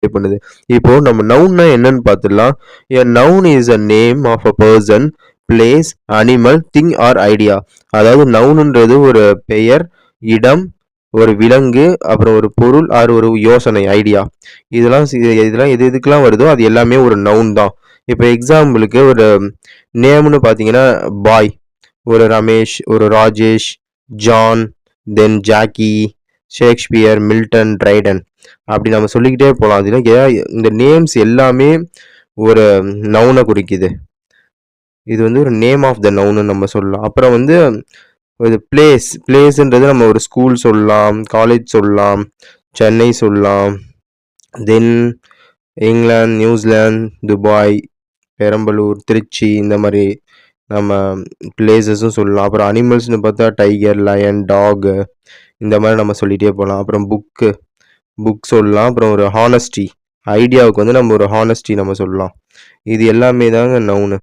பண்ணுது. இப்போ நம்ம நவுன்னா என்னன்னு பார்த்துடலாம். A noun is a name of a person, place, animal, thing or idea. அதாவது நவுன்ன்றது ஒரு பெயர், இடம், ஒரு விலங்கு, அப்புறம் ஒரு பொருள் ஆர் ஒரு யோசனை ஐடியா. இதெல்லாம் எது எதுக்கெல்லாம் வருதோ அது எல்லாமே ஒரு நவுன் தான். இப்போ எக்ஸாம்பிளுக்கு ஒரு நேம்னு பார்த்தீங்கன்னா பாய், ஒரு ரமேஷ், ஒரு ராஜேஷ், ஜான், தென் ஜாக்கி, ஷேக்ஸ்பியர், மில்டன், ட்ரைடன், அப்படி நம்ம சொல்லிக்கிட்டே போகலாம். அதில் இந்த நேம்ஸ் எல்லாமே ஒரு நவுனை குறிக்குது. இது வந்து ஒரு நேம் ஆஃப் த நவுன்னு நம்ம சொல்லலாம். அப்புறம் வந்து ஒரு பிளேஸ்ன்றது நம்ம ஒரு ஸ்கூல் சொல்லலாம், காலேஜ் சொல்லலாம், சென்னை சொல்லலாம், தென் இங்கிலாந்து, நியூசிலாந்து, துபாய், பெரம்பலூர், திருச்சி, இந்த மாதிரி நம்ம பிளேசஸும் சொல்லலாம். அப்புறம் அனிமல்ஸ்னு பார்த்தா டைகர், லயன், டாக், இந்த மாதிரி நம்ம சொல்லிகிட்டே போகலாம். அப்புறம் புக் சொல்லலாம். அப்புறம் ஒரு ஹானஸ்டி, ஐடியாவுக்கு வந்து நம்ம ஒரு ஹானஸ்டி நம்ம சொல்லலாம். இது எல்லாமே தாங்க நவுனு.